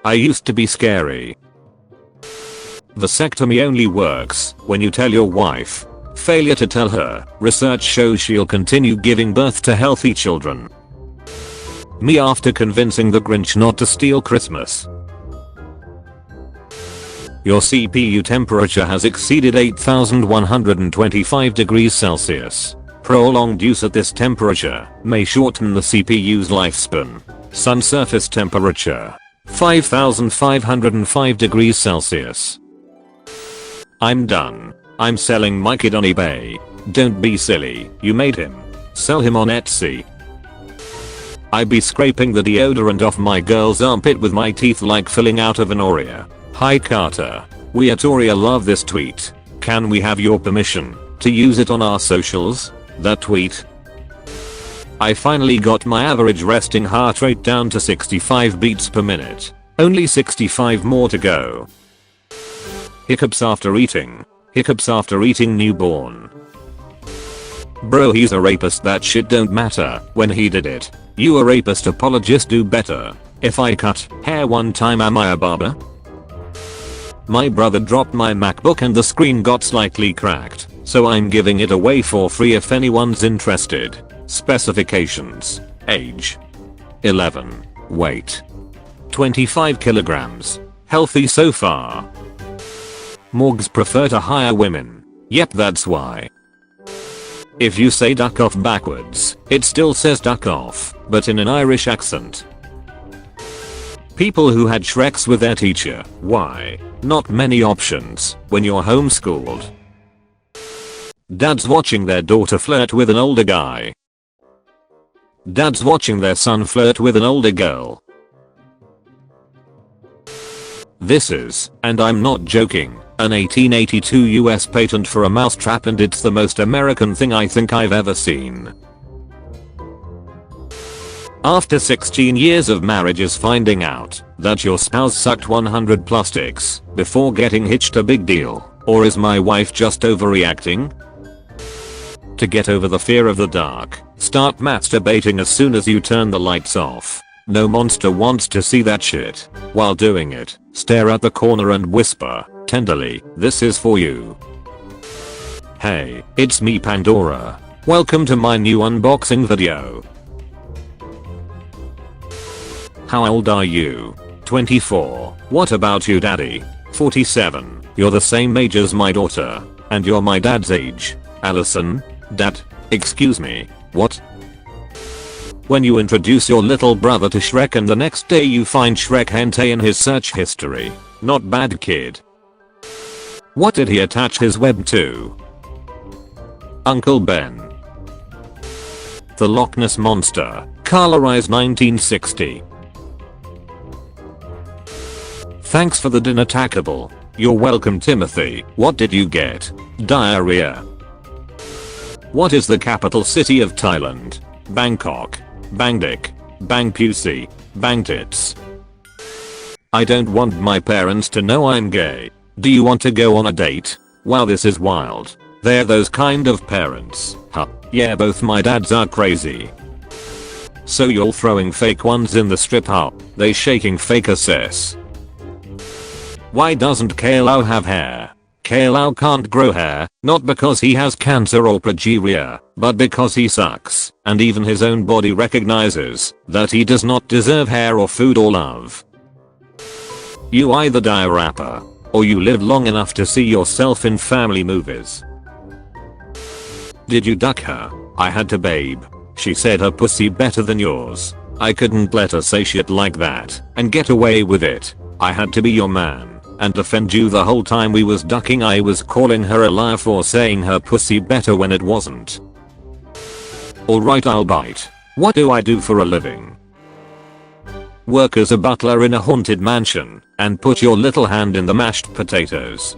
I used to be scary. Vasectomy only works when you tell your wife. Failure to tell her. Research shows she'll continue giving birth to healthy children. Me after convincing the Grinch not to steal Christmas. Your CPU temperature has exceeded 8125 degrees Celsius. Prolonged use at this temperature may shorten the CPU's lifespan. Sun surface temperature 5505 degrees Celsius. I'm done. I'm selling my kid on eBay. Don't be silly, you made him. Sell him on Etsy. I be scraping the deodorant off my girl's armpit with my teeth like filling out of an Oreo. Hi Carter. We at Oreo love this tweet. Can we have your permission to use it on our socials? That tweet. I finally got my average resting heart rate down to 65 beats per minute. Only 65 more to go. Hiccups after eating. Hiccups after eating newborn. Bro, he's a rapist. That shit don't matter when he did it. You a rapist apologist, do better. If I cut hair one time, am I a barber? My brother dropped my MacBook and the screen got slightly cracked, so I'm giving it away for free if anyone's interested. Specifications: age 11, weight 25 kilograms, healthy so far. Morgues prefer to hire women. Yep, that's why. If you say duck off backwards, it still says duck off, but in an Irish accent. People who had Shreks with their teacher. Why? Not many options when you're homeschooled. Dads watching their daughter flirt with an older guy. Dads watching their son flirt with an older girl. This is, and I'm not joking, an 1882 US patent for a mousetrap, and it's the most American thing I think I've ever seen. After 16 years of marriage is finding out that your spouse sucked 100 plus dicks before getting hitched, a big deal? Or is my wife just overreacting? To get over the fear of the dark, start masturbating as soon as you turn the lights off. No monster wants to see that shit. While doing it, stare at the corner and whisper tenderly, "This is for you." Hey, it's me Pandora. Welcome to my new unboxing video. How old are you? 24. What about you, daddy? 47. You're the same age as my daughter. And you're my dad's age. Allison? Dad? Excuse me, what? When you introduce your little brother to Shrek and the next day you find Shrek hentai in his search history. Not bad, kid. What did he attach his web to? Uncle Ben. The Loch Ness Monster. Colorized 1960. Thanks for the dinner tackable. You're welcome, Timothy. What did you get? Diarrhea. What is the capital city of Thailand? Bangkok. Bangdik. Bangpusi. Bangtits. I don't want my parents to know I'm gay. Do you want to go on a date? Wow, this is wild. They're those kind of parents. Huh. Yeah, both my dads are crazy. So you're throwing fake ones in the strip, huh? They shaking fake assess. Why doesn't Kailau have hair? Kailau can't grow hair, not because he has cancer or progeria, but because he sucks, and even his own body recognizes that he does not deserve hair or food or love. You either die a rapper, or you live long enough to see yourself in family movies. Did you duck her? I had to, babe. She said her pussy better than yours. I couldn't let her say shit like that and get away with it. I had to be your man and defend you the whole time we was ducking. I was calling her a liar for saying her pussy better when it wasn't. Alright, I'll bite. What do I do for a living? Work as a butler in a haunted mansion and put your little hand in the mashed potatoes.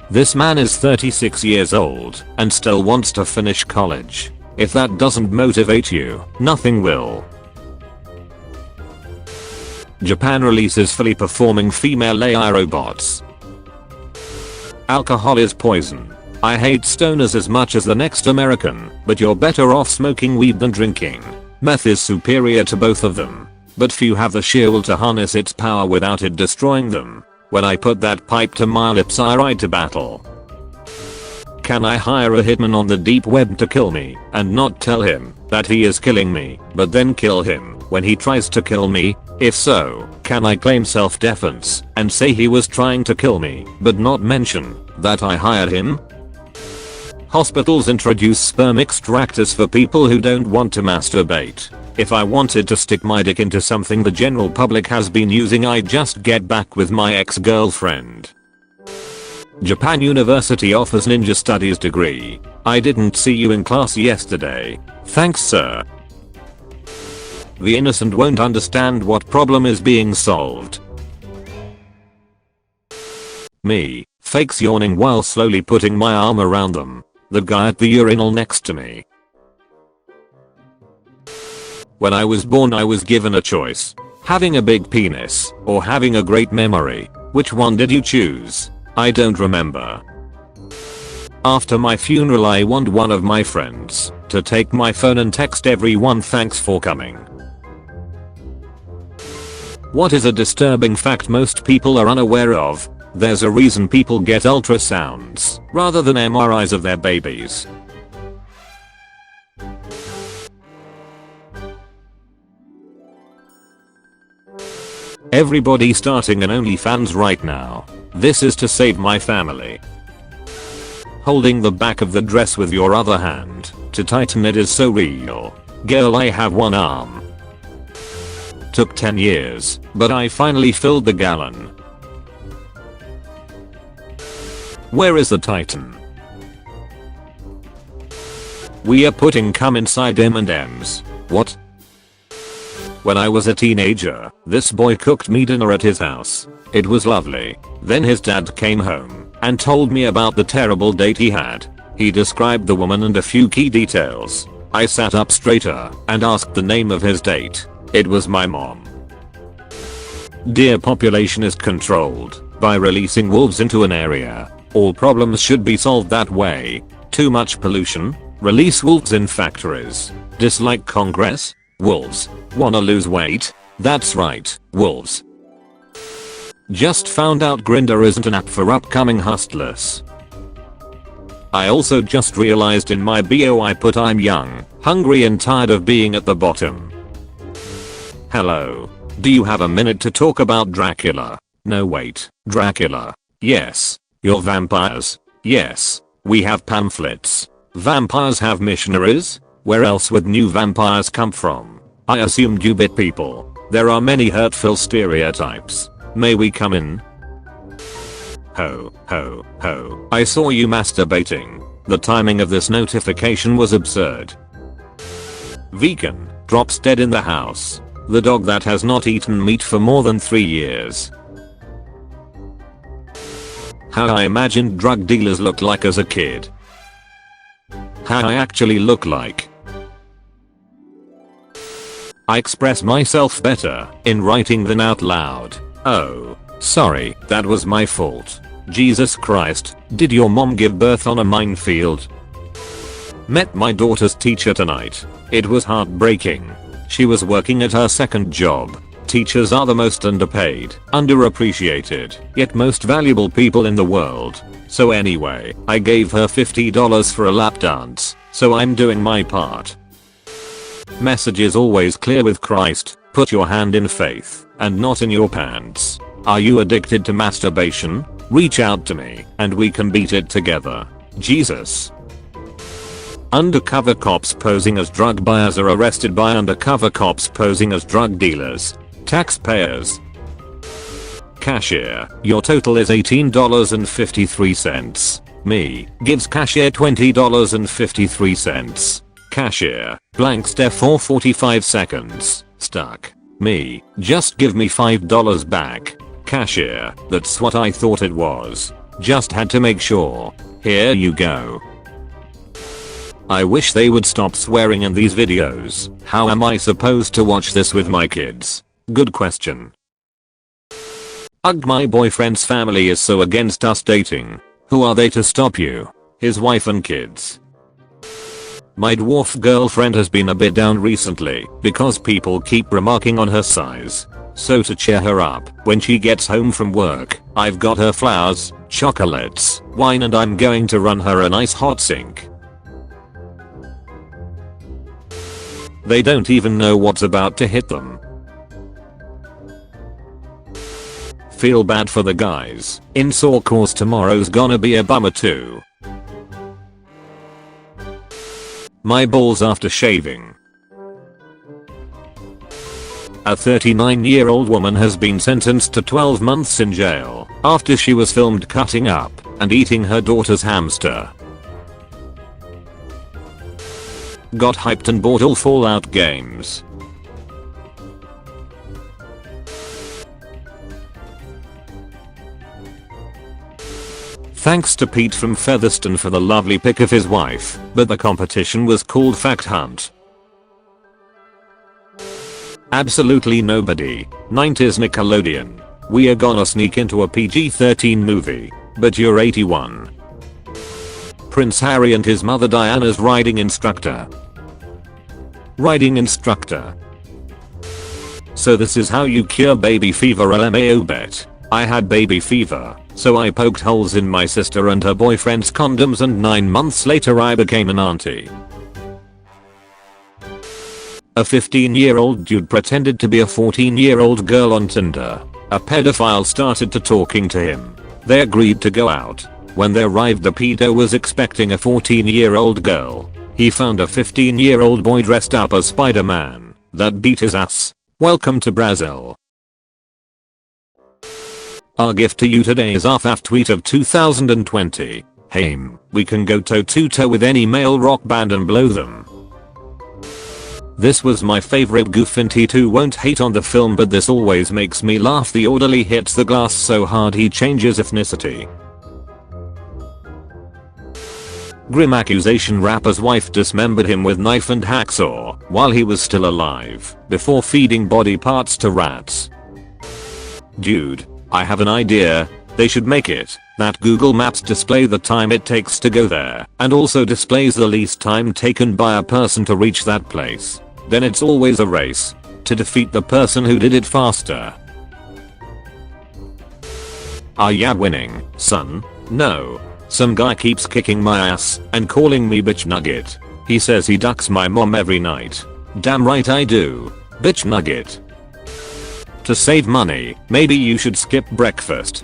This man is 36 years old and still wants to finish college. If that doesn't motivate you, nothing will. Japan releases fully performing female AI robots. Alcohol is poison. I hate stoners as much as the next American, but you're better off smoking weed than drinking. Meth is superior to both of them. but few have the sheer will to harness its power without it destroying them. When I put that pipe to my lips, I ride to battle. Can I hire a hitman on the deep web to kill me and not tell him that he is killing me, but then kill him when he tries to kill me? If so, can I claim self-defense and say he was trying to kill me, but not mention that I hired him? Hospitals introduce sperm extractors for people who don't want to masturbate. If I wanted to stick my dick into something the general public has been using, I'd just get back with my ex-girlfriend. Japan University offers ninja studies degree. I didn't see you in class yesterday. Thanks, sir. The innocent won't understand what problem is being solved. Me, fakes yawning while slowly putting my arm around them. The guy at the urinal next to me. When I was born, I was given a choice. Having a big penis or having a great memory. Which one did you choose? I don't remember. After my funeral, I want one of my friends to take my phone and text everyone thanks for coming. What is a disturbing fact most people are unaware of? There's a reason people get ultrasounds rather than MRIs of their babies. Everybody starting an OnlyFans right now. This is to save my family. Holding the back of the dress with your other hand to tighten it is so real. Girl, I have one arm. Took 10 years, but I finally filled the gallon. Where is the Titan? We are putting cum inside M&Ms. What? When I was a teenager, this boy cooked me dinner at his house. It was lovely. Then his dad came home and told me about the terrible date he had. He described the woman and a few key details. I sat up straighter and asked the name of his date. It was my mom. Deer population is controlled by releasing wolves into an area. All problems should be solved that way. Too much pollution? Release wolves in factories. Dislike Congress? Wolves. Wanna lose weight? That's right, wolves. Just found out Grindr isn't an app for upcoming hustlers. I also just realized in my bio I put I'm young, hungry and tired of being at the bottom. Hello. Do you have a minute to talk about Dracula? No wait, Dracula. Yes. You're vampires? Yes. We have pamphlets. Vampires have missionaries? Where else would new vampires come from? I assumed you bit people. There are many hurtful stereotypes. May we come in? Ho, ho, ho. I saw you masturbating. The timing of this notification was absurd. Vegan drops dead in the house. The dog that has not eaten meat for more than 3 years. How I imagined drug dealers looked like as a kid. How I actually look like. I express myself better in writing than out loud. Oh, sorry, that was my fault. Jesus Christ, did your mom give birth on a minefield? Met my daughter's teacher tonight. It was heartbreaking. She was working at her second job. Teachers are the most underpaid, underappreciated, yet most valuable people in the world. So anyway, I gave her $50 for a lap dance, so I'm doing my part. Message is always clear with Christ. Put your hand in faith and not in your pants. Are you addicted to masturbation? Reach out to me and we can beat it together. Jesus. Undercover cops posing as drug buyers are arrested by undercover cops posing as drug dealers. Taxpayers. Cashier, your total is $18.53. Me, gives cashier $20.53. Cashier, blank stare for 45 seconds. Stuck. Me, just give me $5 back. Cashier, that's what I thought it was. Just had to make sure. Here you go. I wish they would stop swearing in these videos. How am I supposed to watch this with my kids? Good question. Ugh, my boyfriend's family is so against us dating. Who are they to stop you? His wife and kids. My dwarf girlfriend has been a bit down recently because people keep remarking on her size. So to cheer her up, when she gets home from work, I've got her flowers, chocolates, wine, and I'm going to run her a nice hot sink. They don't even know what's about to hit them. Feel bad for the guys in Saw cause tomorrow's gonna be a bummer too. My balls after shaving. A 39-year-old woman has been sentenced to 12 months in jail after she was filmed cutting up and eating her daughter's hamster. Got hyped and bought all Fallout games. Thanks to Pete from Featherston for the lovely pic of his wife, but the competition was called Fact Hunt. Absolutely nobody. 90s Nickelodeon. We are gonna sneak into a PG-13 movie, but you're 81. Prince Harry and his mother Diana's riding instructor. Riding instructor. So this is how you cure baby fever. LMAO bet. I had baby fever, so I poked holes in my sister and her boyfriend's condoms, and 9 months later I became an auntie. A 15-year-old dude pretended to be a 14-year-old girl on Tinder. A pedophile started to talking to him. They agreed to go out. When they arrived, the pedo was expecting a 14-year-old girl. He found a 15-year-old boy dressed up as Spider-Man that beat his ass. Welcome to Brazil. Our gift to you today is our FAF tweet of 2020. Hey, we can go toe to toe with any male rock band and blow them. This was my favorite goof, and T2 won't hate on the film, but this always makes me laugh. The orderly hits the glass so hard he changes ethnicity. Grim accusation: rapper's wife dismembered him with knife and hacksaw while he was still alive before feeding body parts to rats. Dude, I have an idea. They should make it that Google Maps display the time it takes to go there and also displays the least time taken by a person to reach that place. Then it's always a race to defeat the person who did it faster. Are ya winning, son? No. Some guy keeps kicking my ass and calling me bitch nugget. He says he ducks my mom every night. Damn right I do. Bitch nugget. To save money, maybe you should skip breakfast.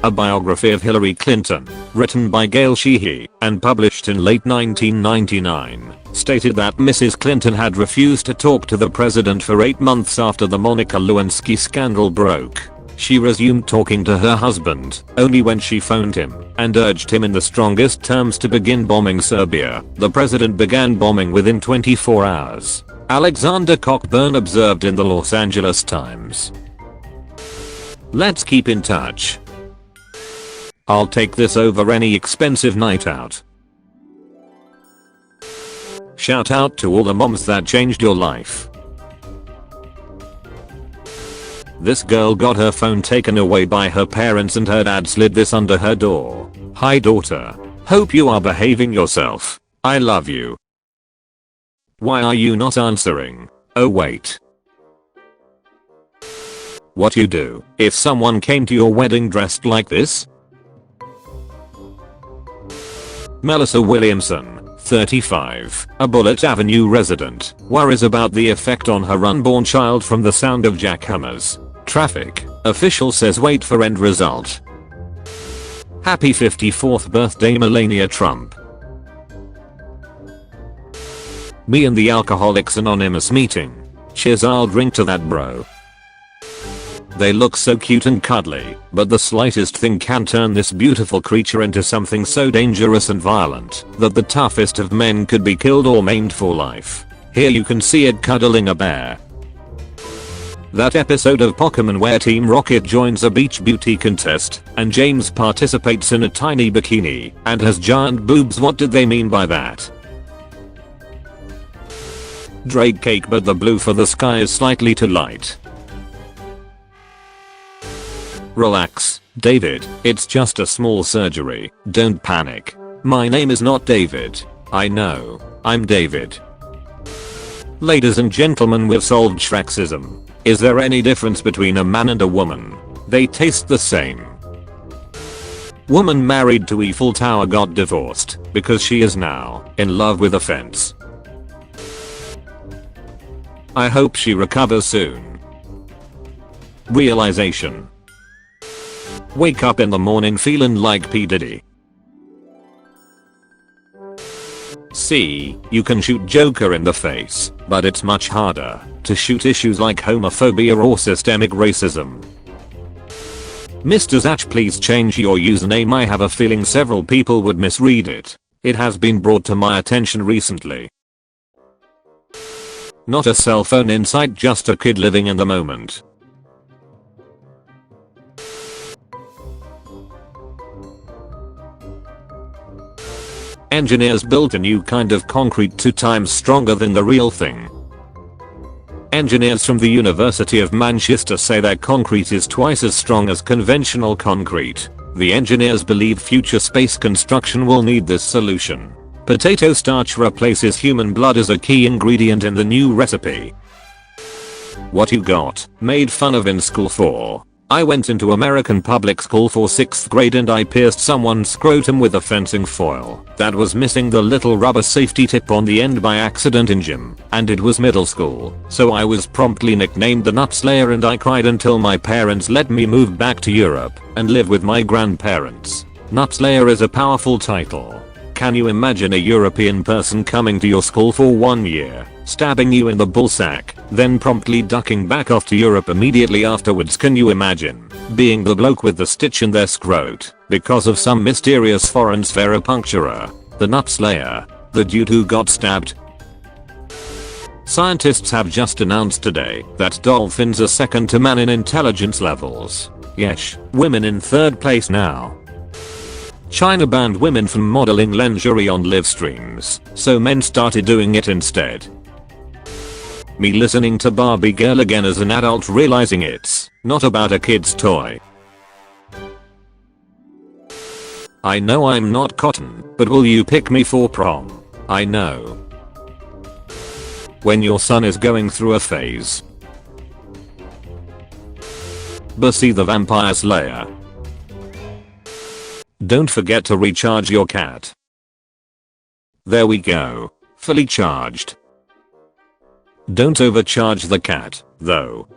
A biography of Hillary Clinton, written by Gail Sheehy and published in late 1999, stated that Mrs. Clinton had refused to talk to the president for 8 months after the Monica Lewinsky scandal broke. She resumed talking to her husband only when she phoned him and urged him in the strongest terms to begin bombing Serbia. The president began bombing within 24 hours. Alexander Cockburn observed in the Los Angeles Times. Let's keep in touch. I'll take this over any expensive night out. Shout out to all the moms that changed your life. This girl got her phone taken away by her parents and her dad slid this under her door. Hi daughter. Hope you are behaving yourself. I love you. Why are you not answering? Oh wait. What you do if someone came to your wedding dressed like this? Melissa Williamson, 35, a Bullitt Avenue resident, worries about the effect on her unborn child from the sound of jackhammers. Traffic. Official says wait for end result. Happy 54th birthday Melania Trump. Me and the Alcoholics Anonymous meeting. Cheers, I'll drink to that bro. They look so cute and cuddly, but the slightest thing can turn this beautiful creature into something so dangerous and violent that the toughest of men could be killed or maimed for life. Here you can see it cuddling a bear. That episode of Pokémon where Team Rocket joins a beach beauty contest and James participates in a tiny bikini and has giant boobs. What did they mean by that? Drake cake, but the blue for the sky is slightly too light. Relax, David, it's just a small surgery, don't panic. My name is not David. I know. I'm David. Ladies and gentlemen, we've solved Shrexism. Is there any difference between a man and a woman? They taste the same. Woman married to Eiffel Tower got divorced because she is now in love with a fence. I hope she recovers soon. Realization. Wake up in the morning feeling like P. Diddy. See, you can shoot Joker in the face, but it's much harder to shoot issues like homophobia or systemic racism. Mr. Zach, please change your username. I have a feeling several people would misread it. It has been brought to my attention recently. Not a cell phone insight, just a kid living in the moment. Engineers built a new kind of concrete 2 times stronger than the real thing. Engineers from the University of Manchester say their concrete is twice as strong as conventional concrete. The engineers believe future space construction will need this solution. Potato starch replaces human blood as a key ingredient in the new recipe. What you got made fun of in school for? I went into American public school for 6th grade and I pierced someone's scrotum with a fencing foil that was missing the little rubber safety tip on the end by accident in gym, and it was middle school, so I was promptly nicknamed the Nut Slayer and I cried until my parents let me move back to Europe and live with my grandparents. Nut Slayer is a powerful title. Can you imagine a European person coming to your school for 1 year, stabbing you in the ballsack, then promptly ducking back off to Europe immediately afterwards? Can you imagine being the bloke with the stitch in their scrot because of some mysterious foreign sphere puncturer? The Nut Slayer, the dude who got stabbed. Scientists have just announced today that dolphins are second to man in intelligence levels. Yes, women in 3rd place now. China banned women from modeling lingerie on live streams, so men started doing it instead. Me listening to Barbie Girl again as an adult, realizing it's not about a kid's toy. I know I'm not cotton, but will you pick me for prom? I know. When your son is going through a phase. Bussy the Vampire Slayer. Don't forget to recharge your cat. There we go. Fully charged. Don't overcharge the cat, though.